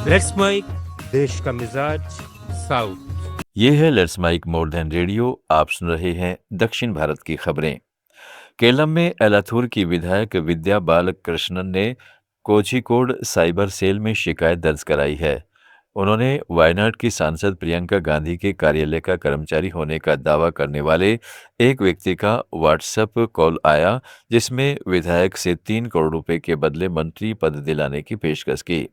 Let's mic देश का मिजाज साउथ। ये है let's mic more than radio. आप सुन रहे हैं दक्षिण भारत की खबरें। केरलम में एलाथूर की विधायक विद्या बालकृष्णन ने कोझिकोड साइबर सेल में शिकायत दर्ज कराई है। उन्होंने वायनाड की सांसद प्रियंका गांधी के कार्यालय का कर्मचारी होने का दावा करने वाले एक व्यक्ति का व्हाट्सएप कॉल आया, जिसमें विधायक से 3 करोड़ रुपए के बदले मंत्री पद दिलाने की पेशकश की।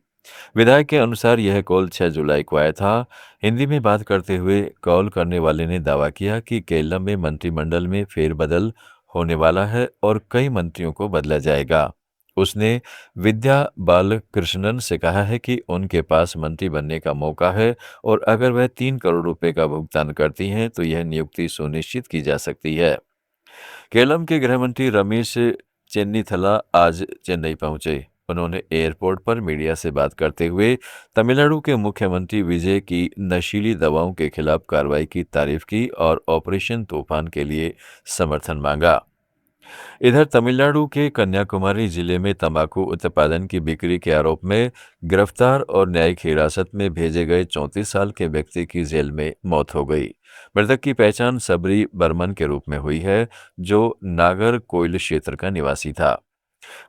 विधायक के अनुसार यह कॉल 6 जुलाई को आया था। हिंदी में बात करते हुए कॉल करने वाले ने दावा किया कि केरलम में मंत्रिमंडल में फेरबदल होने वाला है और कई मंत्रियों को बदला जाएगा। उसने विद्या बालकृष्णन से कहा है कि उनके पास मंत्री बनने का मौका है और अगर वह 3 करोड़ रुपए का भुगतान करती हैं तो यह नियुक्ति सुनिश्चित की जा सकती है। केरलम के गृह मंत्री रमेश चेन्नीथला आज चेन्नई पहुंचे। उन्होंने एयरपोर्ट पर मीडिया से बात करते हुए तमिलनाडु के मुख्यमंत्री विजय की नशीली दवाओं के खिलाफ कार्रवाई की तारीफ की और ऑपरेशन तूफान के लिए समर्थन मांगा। इधर तमिलनाडु के कन्याकुमारी जिले में तंबाकू उत्पादन की बिक्री के आरोप में गिरफ्तार और न्यायिक हिरासत में भेजे गए 34 साल के व्यक्ति की जेल में मौत हो गई। मृतक की पहचान सबरी बर्मन के रूप में हुई है, जो नागरकोइल क्षेत्र का निवासी था।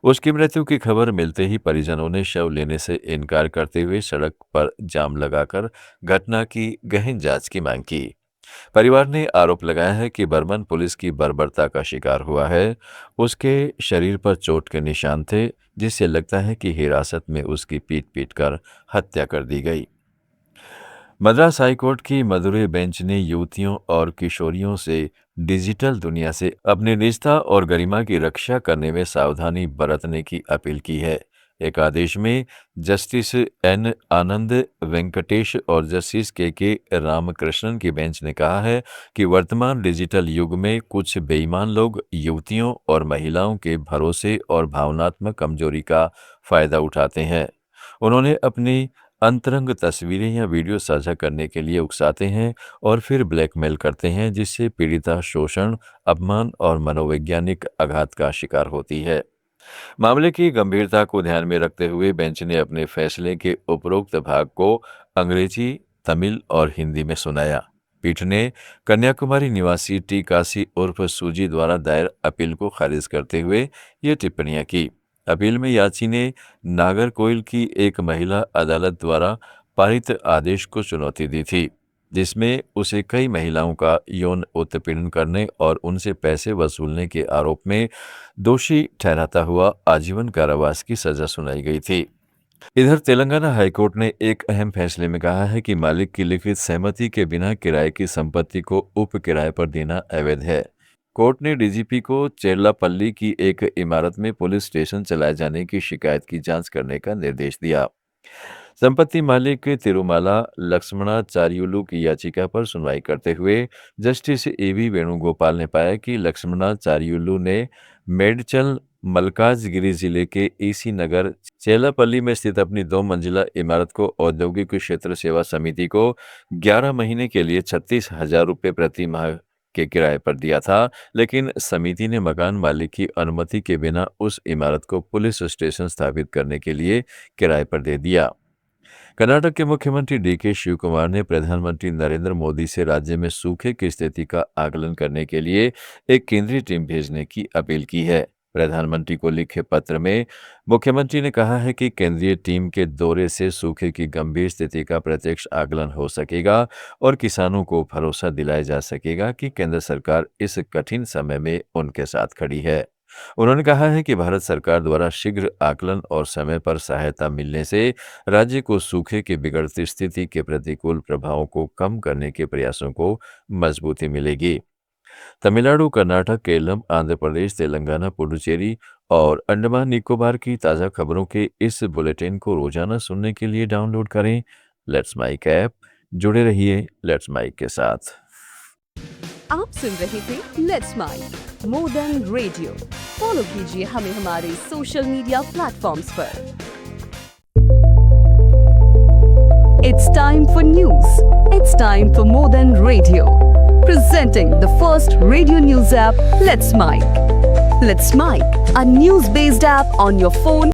उसकी मृत्यु की खबर मिलते ही परिजनों ने शव लेने से इनकार करते हुए सड़क पर जाम लगाकर घटना की गहन जांच की मांग की। परिवार ने आरोप लगाया है कि बर्मन पुलिस की बर्बरता का शिकार हुआ है। उसके शरीर पर चोट के निशान थे, जिससे लगता है कि हिरासत में उसकी पीट कर हत्या कर दी गई। मद्रास हाईकोर्ट की मदुरै बेंच ने युवतियों और किशोरियों से डिजिटल दुनिया से अपनी निजता और गरिमा की रक्षा करने में सावधानी बरतने की अपील की है। एक आदेश में जस्टिस एन आनंद वेंकटेश और जस्टिस के रामकृष्णन की बेंच ने कहा है कि वर्तमान डिजिटल युग में कुछ बेईमान लोग युवतियों और महिलाओं के भरोसे और भावनात्मक कमजोरी का फायदा उठाते हैं। उन्होंने अपनी अंतरंग तस्वीरें या वीडियो साझा करने के लिए उकसाते हैं और फिर ब्लैकमेल करते हैं, जिससे पीड़िता शोषण, अपमान और मनोवैज्ञानिक आघात का शिकार होती है। मामले की गंभीरता को ध्यान में रखते हुए बेंच ने अपने फैसले के उपरोक्त भाग को अंग्रेजी, तमिल और हिंदी में सुनाया। पीठ ने कन्याकुमारी निवासी टी काशी उर्फ सूजी द्वारा दायर अपील को खारिज करते हुए ये टिप्पणियां की। अपील में याची ने नागरकोइल की एक महिला अदालत द्वारा पारित आदेश को चुनौती दी थी, जिसमें उसे कई महिलाओं का यौन उत्पीड़न करने और उनसे पैसे वसूलने के आरोप में दोषी ठहराता हुआ आजीवन कारावास की सजा सुनाई गई थी। इधर तेलंगाना हाईकोर्ट ने एक अहम फैसले में कहा है कि मालिक की लिखित सहमति के बिना किराए की संपत्ति को उप किराए पर देना अवैध है। कोर्ट ने डीजीपी को चेरलापल्ली की एक इमारत में पुलिस स्टेशन चलाए जाने की शिकायत की जांच करने का निर्देश दिया। संपत्ति मालिक तिरुमाला लक्ष्मणाचार्युलू की याचिका पर सुनवाई करते हुए जस्टिस एवी वेणुगोपाल ने पाया कि लक्ष्मणाचार्युलू ने मेडचल मलकाजगिरी जिले के ईसी नगर चेलापल्ली में स्थित अपनी 2 मंजिला इमारत को औद्योगिक क्षेत्र सेवा समिति को 11 महीने के लिए 36,000 रुपये प्रति माह के किराए पर दिया था, लेकिन समिति ने मकान मालिक की अनुमति के बिना उस इमारत को पुलिस स्टेशन स्थापित करने के लिए किराए पर दे दिया। कर्नाटक के मुख्यमंत्री डीके शिव कुमार ने प्रधानमंत्री नरेंद्र मोदी से राज्य में सूखे की स्थिति का आकलन करने के लिए एक केंद्रीय टीम भेजने की अपील की है। प्रधानमंत्री को लिखे पत्र में मुख्यमंत्री ने कहा है कि केंद्रीय टीम के दौरे से सूखे की गंभीर स्थिति का प्रत्यक्ष आकलन हो सकेगा और किसानों को भरोसा दिलाया जा सकेगा कि केंद्र सरकार इस कठिन समय में उनके साथ खड़ी है। उन्होंने कहा है कि भारत सरकार द्वारा शीघ्र आकलन और समय पर सहायता मिलने से राज्य को सूखे की बिगड़ती स्थिति के प्रतिकूल प्रभावों को कम करने के प्रयासों को मजबूती मिलेगी। तमिलनाडु, कर्नाटक, केरलम, आंध्र प्रदेश, तेलंगाना, पुडुचेरी और अंडमान निकोबार की ताज़ा खबरों के इस बुलेटिन को रोजाना सुनने के लिए डाउनलोड करें लेट्स माइक ऐप। जुड़े रहिए लेट्स माइक के साथ। आप सुन रहे थे let's mic more than radio. Follow कीजिए हमें हमारे सोशल मीडिया प्लेटफॉर्म्स पर। It's time for news. It's time for more than radio. Presenting the first radio news app, Let's Mic. Let's Mic, a news-based app on your phone